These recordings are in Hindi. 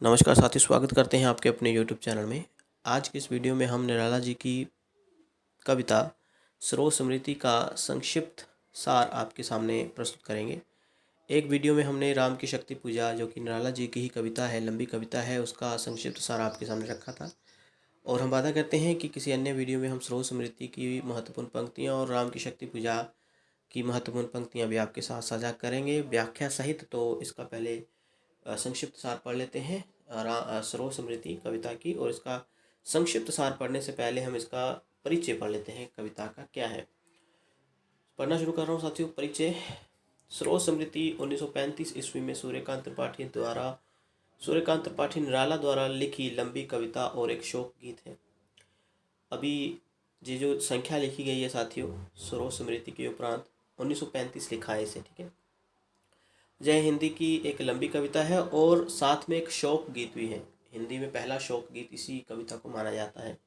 नमस्कार साथी, स्वागत करते हैं आपके अपने यूट्यूब चैनल में। आज की इस वीडियो में हम निराला जी की कविता सरोज स्मृति का संक्षिप्त सार आपके सामने प्रस्तुत करेंगे। एक वीडियो में हमने राम की शक्ति पूजा, जो कि निराला जी की ही कविता है, लंबी कविता है, उसका संक्षिप्त सार आपके सामने रखा था। और हम वादा करते हैं कि किसी अन्य वीडियो में हम सरोज स्मृति की महत्वपूर्ण पंक्तियाँ और राम की शक्ति पूजा की महत्वपूर्ण पंक्तियाँ भी आपके साथ साझा करेंगे, व्याख्या सहित। तो इसका पहले संक्षिप्त सार पढ़ लेते हैं सरोज स्मृति कविता की। और इसका संक्षिप्त सार पढ़ने से पहले हम इसका परिचय पढ़ लेते हैं, कविता का क्या है। पढ़ना शुरू कर रहा हूँ साथियों। परिचय। सरोज स्मृति 1935 ईस्वी में सूर्यकांत त्रिपाठी निराला द्वारा लिखी लंबी कविता और एक शोक गीत है। अभी ये जो संख्या लिखी गई है साथियों, सरोज स्मृति के उपरांत 1935 लिखा है इसे, ठीक है। जय हिंदी की एक लंबी कविता है और साथ में एक शोक गीत भी है। हिंदी में पहला शोक गीत इसी कविता को माना जाता है।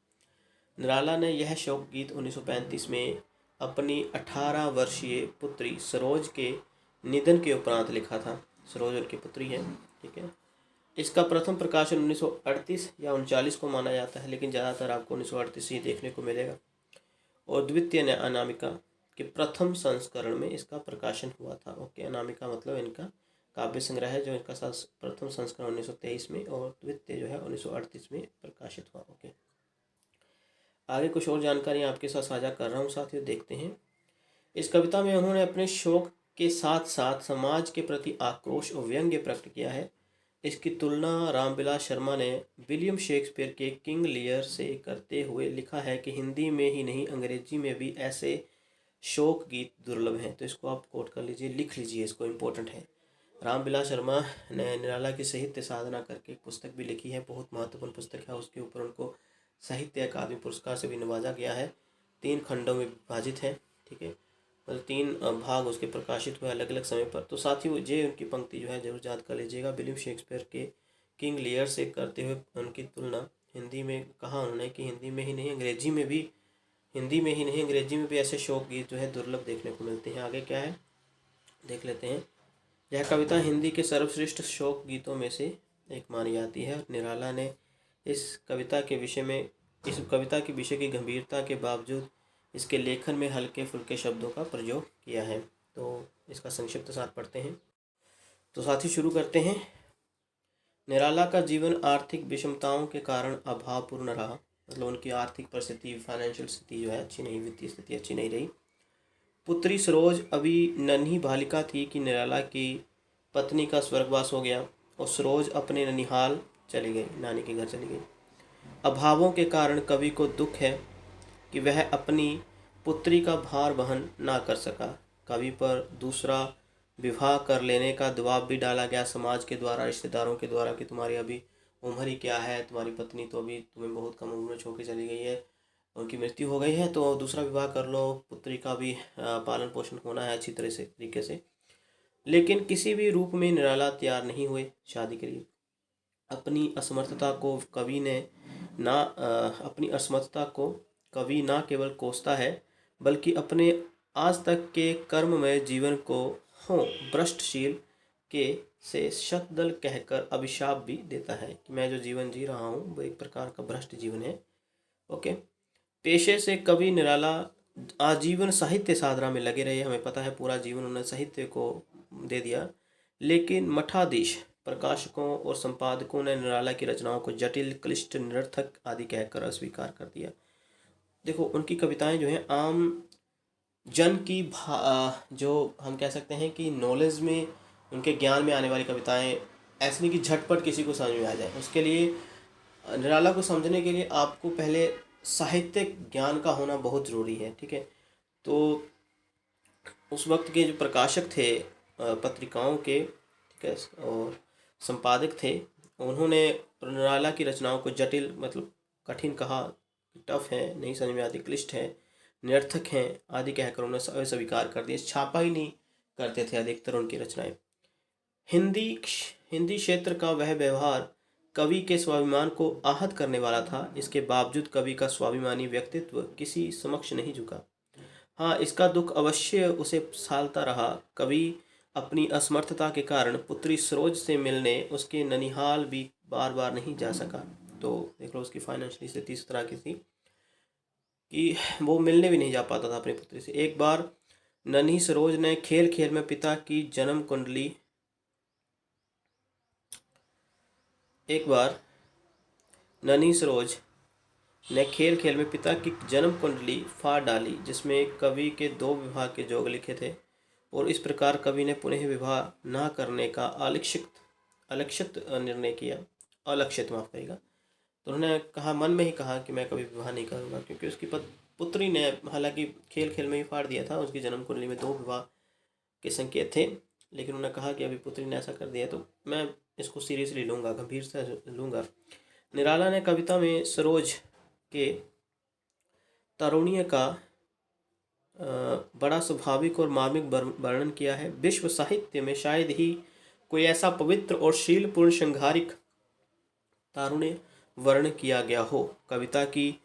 निराला ने यह शोक गीत 1935 में अपनी 18 वर्षीय पुत्री सरोज के निधन के उपरांत लिखा था। सरोज उनकी पुत्री है, ठीक है। इसका प्रथम प्रकाशन 1938 या 39 को माना जाता है, लेकिन ज़्यादातर आपको 1938 ही देखने को मिलेगा। और द्वितीय अनामिका के प्रथम संस्करण में इसका प्रकाशन हुआ था। ओके, अनामिका मतलब इनका काव्य संग्रह है, जो इनका प्रथम संस्करण 1923 में और द्वितीय जो है 1938 में प्रकाशित हुआ। ओके, आगे कुछ और जानकारी आपके साथ साझा कर रहा हूँ साथियों, देखते हैं। इस कविता में उन्होंने अपने शोक के साथ साथ समाज के प्रति आक्रोश और व्यंग्य प्रकट किया है। इसकी तुलना रामविलास शर्मा ने विलियम शेक्सपियर के किंग लियर से करते हुए लिखा है कि हिंदी में ही नहीं, अंग्रेजी में भी ऐसे शोक गीत दुर्लभ हैं। तो इसको आप कोट कर लीजिए, लिख लीजिए, इसको इम्पोर्टेंट है। रामविलास शर्मा ने निराला की साहित्य साधना करके एक पुस्तक भी लिखी है, बहुत महत्वपूर्ण पुस्तक है। उसके ऊपर उनको साहित्य अकादमी पुरस्कार से भी नवाजा गया है। 3 खंडों में विभाजित है, ठीक है। मतलब 3 भाग उसके प्रकाशित हुए अलग अलग समय पर। तो साथियों, ये उनकी पंक्ति जो है जरूर याद कर लीजिएगा। विलियम शेक्सपियर के किंग लियर से करते हुए उनकी तुलना हिंदी में कहा उन्होंने कि हिंदी में ही नहीं अंग्रेजी में भी ऐसे शोक गीत जो है दुर्लभ देखने को मिलते हैं। आगे क्या है देख लेते हैं। यह कविता हिंदी के सर्वश्रेष्ठ शोक गीतों में से एक मानी जाती है। निराला ने इस कविता के विषय की गंभीरता के बावजूद इसके लेखन में हल्के फुल्के शब्दों का प्रयोग किया है। तो इसका संक्षिप्त सार पढ़ते हैं। तो साथी शुरू करते हैं। निराला का जीवन आर्थिक विषमताओं के कारण अभावपूर्ण रहा। मतलब उनकी आर्थिक परिस्थिति, फाइनेंशियल स्थिति जो है अच्छी नहीं, वित्तीय स्थिति अच्छी नहीं रही। पुत्री सरोज अभी नन्ही बालिका थी कि निराला की पत्नी का स्वर्गवास हो गया और सरोज अपने ननिहाल चली गई, नानी के घर चली गई। अभावों के कारण कवि को दुख है कि वह अपनी पुत्री का भार वहन ना कर सका। कवि पर दूसरा विवाह कर लेने का दबाव भी डाला गया समाज के द्वारा, रिश्तेदारों के द्वारा, कि तुम्हारी अभी उम्र ही क्या है, तुम्हारी पत्नी तो अभी तुम्हें बहुत कम उम्र में छोड़ के चली गई है, उनकी मृत्यु हो गई है, तो दूसरा विवाह कर लो, पुत्री का भी पालन पोषण होना है अच्छी तरह से तरीके से। लेकिन किसी भी रूप में निराला तैयार नहीं हुए शादी के लिए। अपनी असमर्थता को कवि ना केवल कोसता है, बल्कि अपने आज तक के कर्ममय जीवन को हो भ्रष्टशील के से शतदल कहकर अभिशाप भी देता है कि मैं जो जीवन जी रहा हूँ वो एक प्रकार का भ्रष्ट जीवन है। ओके। पेशे से कवि निराला आजीवन साहित्य साधना में लगे रहे। हमें पता है पूरा जीवन उन्होंने साहित्य को दे दिया। लेकिन मठाधीश, प्रकाशकों और संपादकों ने निराला की रचनाओं को जटिल, क्लिष्ट, निरर्थक आदि कहकर अस्वीकार कर दिया। देखो, उनकी कविताएं जो हैं आम जन की जो हम कह सकते हैं कि नॉलेज में, उनके ज्ञान में आने वाली कविताएं, ऐसी नहीं कि झटपट किसी को समझ में आ जाए। उसके लिए निराला को समझने के लिए आपको पहले साहित्यिक ज्ञान का होना बहुत ज़रूरी है, ठीक है। तो उस वक्त के जो प्रकाशक थे पत्रिकाओं के, ठीक है, और संपादक थे, उन्होंने निराला की रचनाओं को जटिल, मतलब कठिन कहा, टफ है, नहीं समझ में आती, क्लिष्ट है, निरर्थक हैं आदि कहकर उन्होंने स्वीकार कर दिया। छापा ही नहीं करते थे अधिकतर उनकी रचनाएं। हिंदी क्षेत्र का वह व्यवहार कवि के स्वाभिमान को आहत करने वाला था। इसके बावजूद कवि का स्वाभिमानी व्यक्तित्व किसी समक्ष नहीं झुका। हाँ, इसका दुख अवश्य उसे सालता रहा। कवि अपनी असमर्थता के कारण पुत्री सरोज से मिलने उसके ननिहाल भी बार बार नहीं जा सका। तो देख लो उसकी फाइनेंशियली स्थिति इस तरह की थी कि वो मिलने भी नहीं जा पाता था अपनी पुत्री से। एक बार नन्ही सरोज ने खेल खेल में पिता की जन्म कुंडली एक बार नन्ही सरोज ने खेल खेल में पिता की जन्म कुंडली फाड़ डाली, जिसमें कवि के 2 विवाह के जोग लिखे थे, और इस प्रकार कवि ने पुनः विवाह न करने का अलक्षित निर्णय किया। अलक्षित माफ करेगा। तो उन्होंने कहा, मन में ही कहा कि मैं कभी विवाह नहीं करूंगा, क्योंकि उसकी पुत्री ने हालांकि खेल खेल में ही फाड़ दिया था। उसकी जन्म कुंडली में 2 विवाह के संकेत थे, लेकिन उन्होंने कहा कि अभी पुत्री ने ऐसा कर दिया तो मैं इसको सीरियसली लूँगा, गंभीर से लूँगा। निराला ने कविता में सरोज के तारुण्य का बड़ा स्वाभाविक और मार्मिक वर्णन किया है। विश्व साहित्य में शायद ही कोई ऐसा पवित्र और शीलपूर्ण श्रृंगारिक तारुण्य वर्ण किया गया हो। कविता की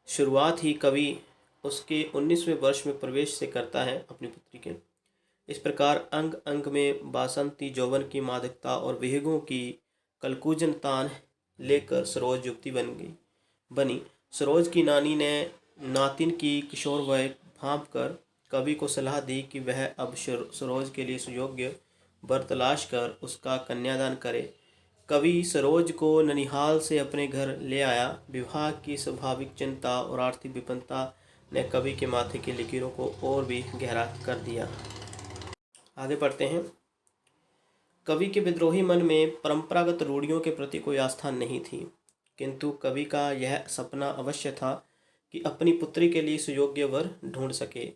शुरुआत ही कवि उसके 19वें वर्ष में प्रवेश से करता है अपनी पुत्री के। इस प्रकार अंग अंग में बासंती यौवन की मादकता और विहगों की कलकूजन तान लेकर सरोज युवती बनी। सरोज की नानी ने नातिन की किशोर वय भांप कर कवि को सलाह दी कि वह अब सरोज के लिए सुयोग्य वर तलाश कर उसका कन्यादान करे। कवि सरोज को ननिहाल से अपने घर ले आया। विवाह की स्वाभाविक चिंता और आर्थिक विपन्नता ने कवि के माथे की लकीरों को और भी गहरा कर दिया। आगे पढ़ते हैं। कवि के विद्रोही मन में परंपरागत रूढ़ियों के प्रति कोई आस्था नहीं थी, किंतु कवि का यह सपना अवश्य था कि अपनी पुत्री के लिए सुयोग्य वर ढूंढ सके।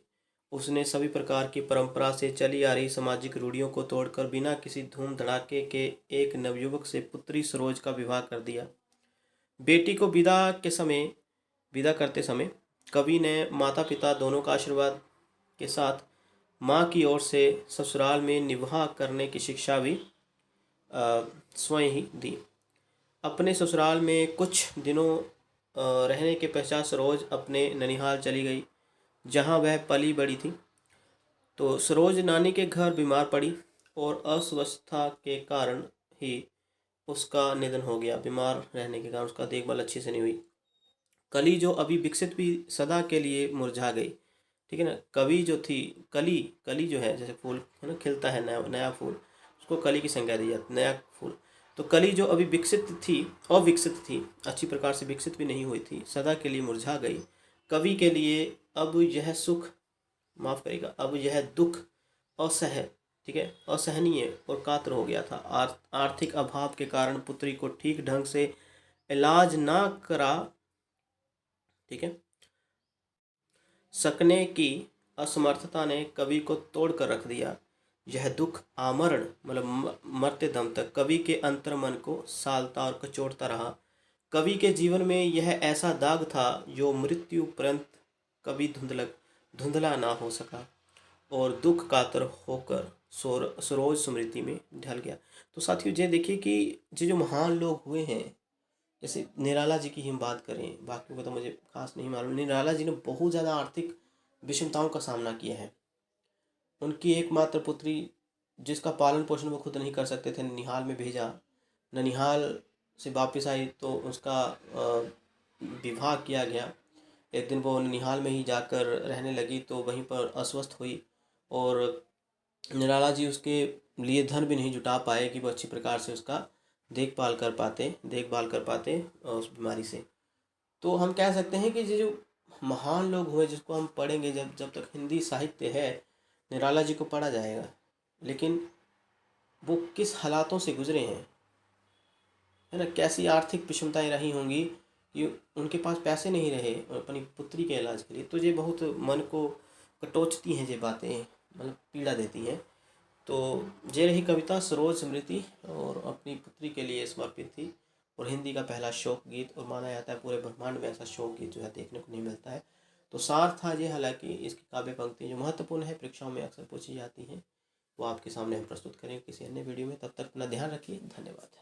उसने सभी प्रकार की परंपरा से चली आ रही सामाजिक रूढ़ियों को तोड़कर बिना किसी धूम धड़ाके के एक नवयुवक से पुत्री सरोज का विवाह कर दिया। बेटी को विदा करते समय कवि ने माता पिता दोनों का आशीर्वाद के साथ माँ की ओर से ससुराल में निवाह करने की शिक्षा भी स्वयं ही दी। अपने ससुराल में कुछ दिनों रहने के पश्चात सरोज अपने ननिहाल चली गई, जहाँ वह पली बड़ी थी। तो सरोज नानी के घर बीमार पड़ी और अस्वस्थता के कारण ही उसका निधन हो गया। बीमार रहने के कारण उसका देखभाल अच्छी से नहीं हुई। कली जो अभी विकसित भी सदा के लिए मुरझा गई। ठीक है ना। कवि जो थी कली जो है, जैसे फूल है ना, खिलता है नया फूल, उसको कली की संज्ञा दी जाती, नया फूल। तो कली जो अभी अविकसित थी, अच्छी प्रकार से विकसित भी नहीं हुई थी, सदा के लिए मुरझा गई। कवि के लिए अब यह अब यह दुख असहनीय और कातर हो गया था। आर्थिक अभाव के कारण पुत्री को ठीक ढंग से इलाज ना करा सकने की असमर्थता ने कवि को तोड़ कर रख दिया। यह दुख आमरण मतलब मरते दम तक कवि के अंतर्मन को सालता और कचोटता रहा। कवि के जीवन में यह ऐसा दाग था जो मृत्यु पर्यंत कभी धुंधला ना हो सका और दुख कातर होकर सरोज स्मृति में ढल गया। तो साथियों, ये देखिए कि ये जो महान लोग हुए हैं, जैसे निराला जी की हम बात करें, बाकी को तो मुझे खास नहीं मालूम। निराला जी ने बहुत ज़्यादा आर्थिक विषमताओं का सामना किया है। उनकी एकमात्र पुत्री, जिसका पालन पोषण वो खुद नहीं कर सकते थे, ननिहाल में भेजा। ननिहाल से वापस आई तो उसका विवाह किया गया। एक दिन वो ननिहाल में ही जाकर रहने लगी तो वहीं पर अस्वस्थ हुई और निराला जी उसके लिए धन भी नहीं जुटा पाए कि वो अच्छी प्रकार से उसका देखभाल कर पाते उस बीमारी से। तो हम कह सकते हैं कि ये जो महान लोग हुए, जिसको हम पढ़ेंगे, जब तक हिंदी साहित्य है, निराला जी को पढ़ा जाएगा, लेकिन वो किस हालातों से गुजरे हैं, है ना, कैसी आर्थिक विषमताएं रही होंगी कि उनके पास पैसे नहीं रहे अपनी पुत्री के इलाज के लिए। तो ये बहुत मन को कटोचती हैं, ये बातें मतलब पीड़ा देती हैं। तो ये रही कविता सरोज स्मृति, और अपनी पुत्री के लिए समर्पित थी, और हिंदी का पहला शोक गीत, और माना जाता है पूरे ब्रह्मांड में ऐसा शोक गीत जो है देखने को नहीं मिलता है। तो सार था ये, हालांकि इसकी काव्य पंक्ति जो महत्वपूर्ण है, परीक्षाओं में अक्सर पूछी जाती हैं, वो आपके सामने हम प्रस्तुत करेंगे किसी अन्य वीडियो में। तब तक अपना ध्यान रखिए। धन्यवाद।